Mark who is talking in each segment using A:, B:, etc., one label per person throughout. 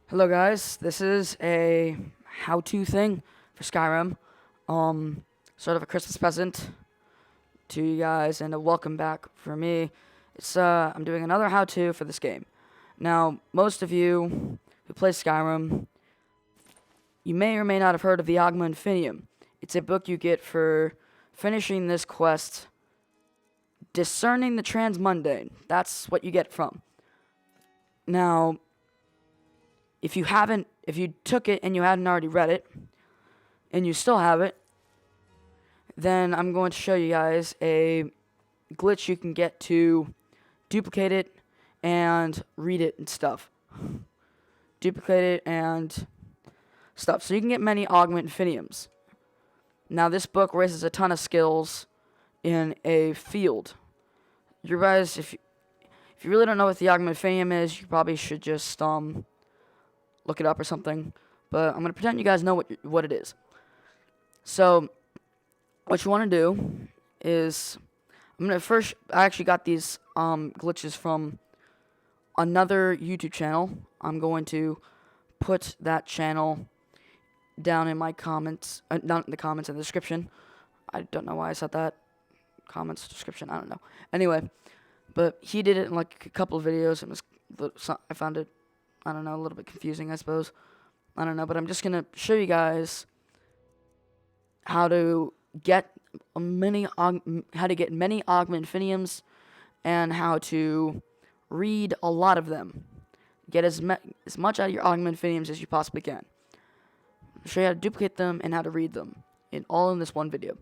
A: Hello guys, this is a how-to thing for Skyrim. Sort of a Christmas present to you guys and a welcome back for me. I'm doing another how-to for this game. Now, most of you who play Skyrim, you may or may not have heard of the Oghma Infinium. It's a book you get for finishing this quest, discerning the transmundane. That's what you get from. Now, if you took it and you hadn't already read it, and you still have it, then I'm going to show you guys a glitch you can get to duplicate it and read it and stuff. Duplicate it and stuff. So you can get many Augment Infiniums. Now this book raises a ton of skills in a field. You guys, if you really don't know what the Augment Infinium is, you probably should just look it up or something, but I'm going to pretend you guys know what it is. So, what you want to do is, I actually got these glitches from another YouTube channel. I'm going to put that channel down in my comments, down in the comments in the description. I don't know why I said that. Comments, description, I don't know. Anyway, but he did it in like a couple of videos. I found it, I don't know, a little bit confusing, I suppose. I don't know, but I'm just going to show you guys how to get many Augment Infiniums and how to read a lot of them. Get as much out of your Augment Infiniums as you possibly can. I'll show you how to duplicate them and how to read them, all in this one video.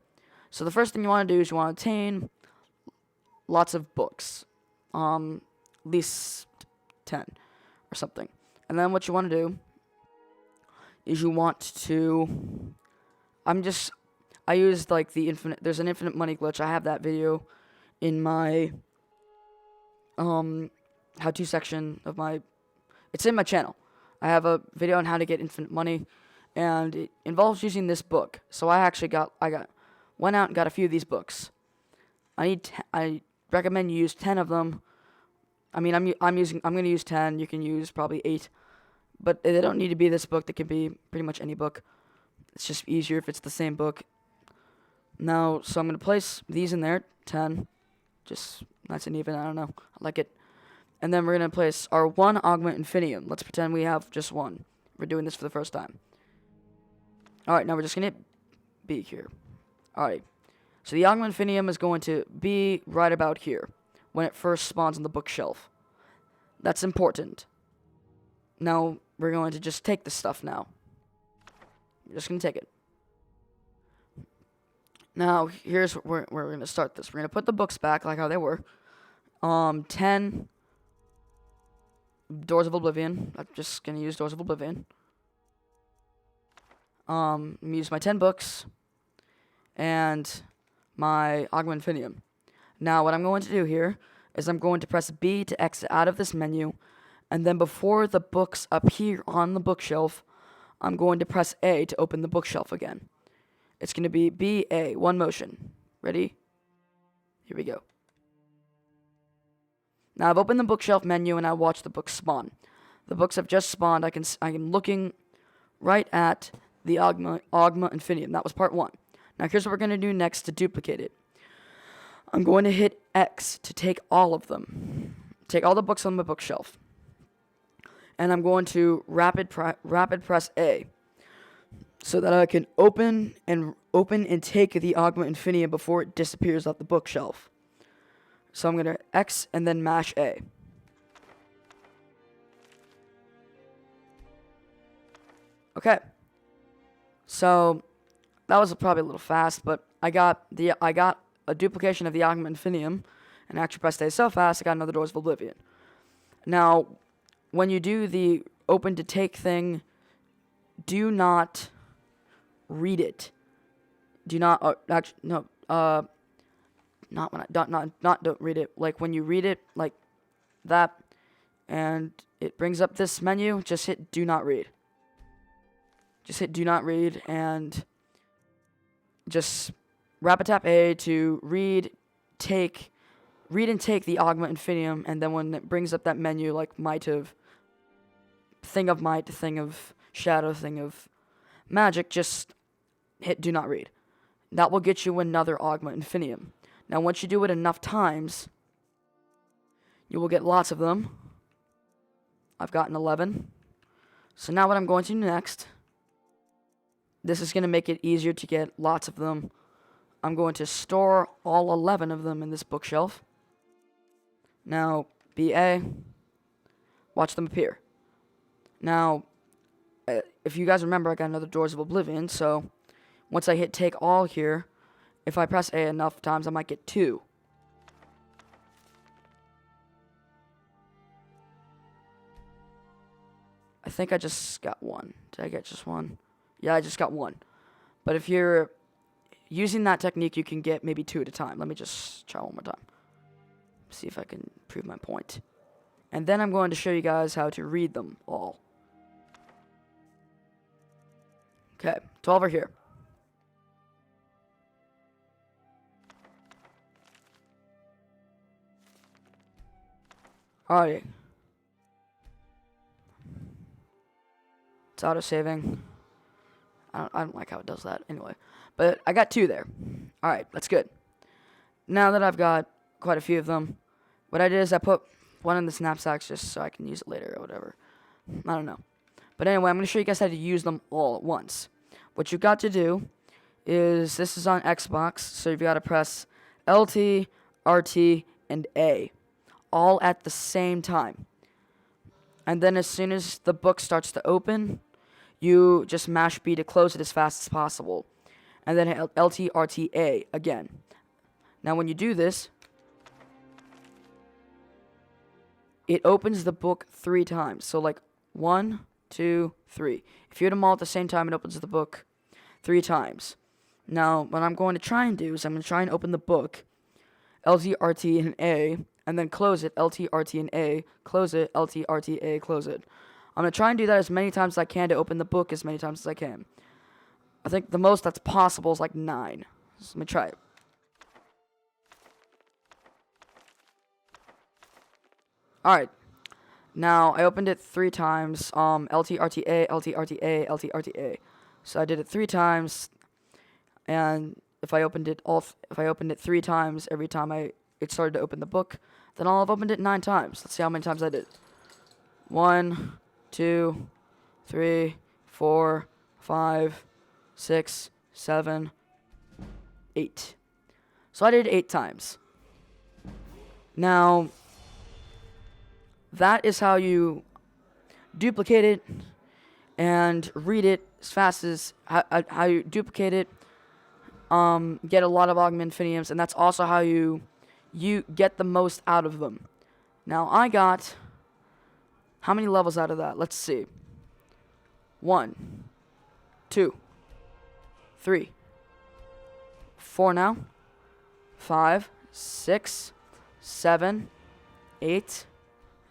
A: So the first thing you want to do is you want to obtain lots of books, at least 10 or something. And then what you want to do is you want to, I used like there's an infinite money glitch. I have that video in my how-to section of it's in my channel. I have a video on how to get infinite money, and it involves using this book. So I went out and got a few of these books. I recommend you use 10 of them. I mean, I'm going to use 10. You can use probably 8. But they don't need to be this book. They can be pretty much any book. It's just easier if it's the same book. Now, so I'm going to place these in there, 10. Just nice and even, I don't know. I like it. And then we're going to place our one Augment Infinium. Let's pretend we have just one. We're doing this for the first time. Alright, now we're just going to hit B here. Alright. So the Oghma Infinium is going to be right about here when it first spawns on the bookshelf. That's important. Now, we're going to just take this stuff now. We're just going to take it. Now, here's where we're going to start this. We're going to put the books back like how they were. 10 Doors of Oblivion. I'm just going to use Doors of Oblivion. Use my 10 books. And my Augment Infinium. Now, what I'm going to do here is I'm going to press B to exit out of this menu, and then before the books appear on the bookshelf, I'm going to press A to open the bookshelf again. It's going to be B-A, one motion. Ready? Here we go. Now, I've opened the bookshelf menu, and I watch the books spawn. The books have just spawned. I'm looking right at the Oghma Infinium. That was part 1. Now, here's what we're going to do next to duplicate it. I'm going to hit X to take all of them. Take all the books on my bookshelf. And I'm going to rapid press A so that I can open and take the Oghma Infinium before it disappears off the bookshelf. So I'm going to X and then mash A. Okay. So that was probably a little fast, but I got a duplication of the Oghma Infinium, and actually pressed A so fast, I got another Doors of Oblivion. Now, when you do the open to take thing, do not read it. Do not, don't read it. Like, when you read it, like that, and it brings up this menu, just hit do not read. Just hit do not read, and just rapid tap A to read and take the Oghma Infinium, and then when it brings up that menu, like might have thing of might, thing of shadow, thing of magic, just hit do not read. That will get you another Oghma Infinium. Now, once you do it enough times, you will get lots of them. I've gotten 11. So now what I'm going to do next, this is going to make it easier to get lots of them. I'm going to store all 11 of them in this bookshelf. Now, BA, watch them appear. Now, if you guys remember, I got another Doors of Oblivion, so once I hit take all here, if I press A enough times, I might get 2. I think I just got 1. Did I get just 1? Yeah, I just got 1. But if you're using that technique, you can get maybe 2 at a time. Let me just try one more time. See if I can prove my point. And then I'm going to show you guys how to read them all. Okay, 12 are here. Alrighty. It's auto-saving. I don't like how it does that anyway. But I got 2 there. Alright, that's good. Now that I've got quite a few of them, what I did is I put one in the knapsacks just so I can use it later or whatever. I don't know. But anyway, I'm going to show you guys how to use them all at once. What you've got to do is, this is on Xbox, so you've got to press LT, RT, and A, all at the same time. And then as soon as the book starts to open, you just mash B to close it as fast as possible. And then LT, RT, A again. Now when you do this, it opens the book 3 times. So like 1, 2, 3. If you hit them all at the same time, it opens the book 3 times. Now, what I'm going to try and do is I'm going to try and open the book, LT, RT, and A, and then close it, LT, RT, and A, close it, LT, RT, A, close it. I'm going to try and do that as many times as I can to open the book as many times as I can. I think the most that's possible is like 9. So let me try it. Alright. Now, I opened it 3 times, LT, RTA, LT, RTA, LT, RTA. So I did it 3 times, and if I opened it 3 times every time it started to open the book, then I'll have opened it 9 times. Let's see how many times I did. 1, 2, 3, 4, 5, 6, 7, 8. So I did 8 times. Now, that is how you duplicate it and read it as fast as how you duplicate it, get a lot of Oghma Infiniums, and that's also how you get the most out of them. Now, I got how many levels out of that? Let's see. 1, 2, 3, 4 now, 5, 6, 7, 8,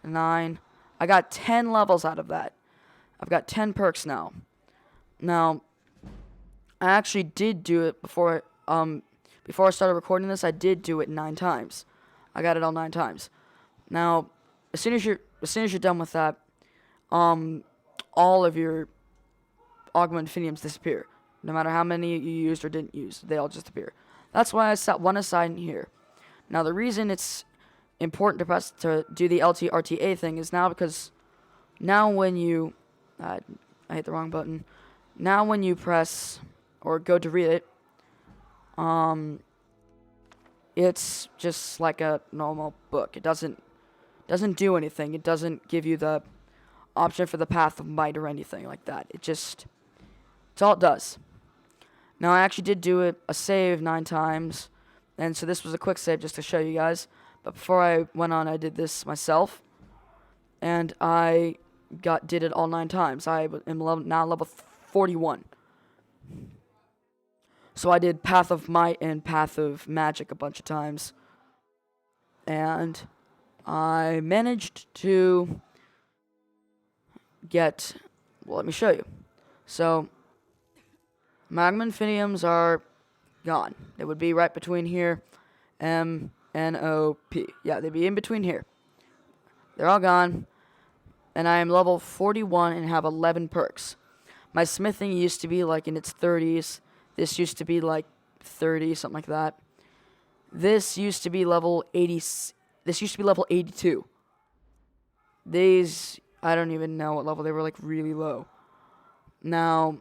A: 9. I got 10 levels out of that. I've got 10 perks now. Now, I actually did do it before I started recording this. I did do it 9 times. I got it all 9 times. Now, as soon as you're done with that, all of your Oghma Infiniums disappear. No matter how many you used or didn't use, they all just appear. That's why I set one aside in here. Now, the reason it's important to do the LTRTA thing is now because now when you I hit the wrong button. Now when you press or go to read it, it's just like a normal book. It doesn't do anything. It doesn't give you the option for the path of might or anything like that. It's all it does. Now, I actually did do a save 9 times, and so this was a quick save just to show you guys. But before I went on, I did this myself, and I did it all 9 times. I am now level 41. So I did Path of Might and Path of Magic a bunch of times, and I managed to get, well, let me show you. So, Oghma Infiniums are gone. They would be right between here, M, N, O, P. Yeah, they'd be in between here. They're all gone. and I am level 41 and have 11 perks. My smithing used to be like in its 30s. This used to be like 30, something like that. This used to be level 80. This used to be level 82. These, I don't even know what level they were, like really low. Now,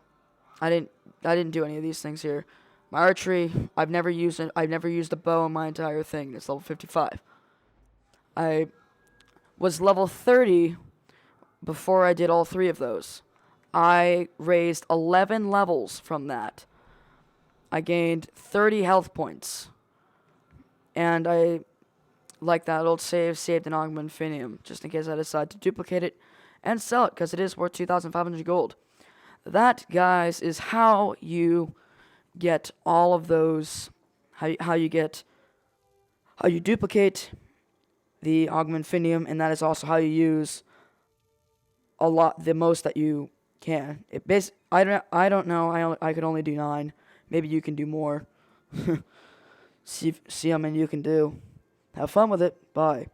A: I didn't do any of these things here. My archery, I've never used a bow in my entire thing. It's level 55. I was level 30 before I did all 3 of those. I raised 11 levels from that. I gained 30 health points. And I, like that old saved an Oghma Infinium, just in case I decide to duplicate it and sell it, because it is worth 2,500 gold. That, guys, is how you get all of those, how you duplicate the Oghma Infinium, and that is also how you use the most that you can. I don't know. I could only do 9. Maybe you can do more. See how many you can do. Have fun with it. Bye.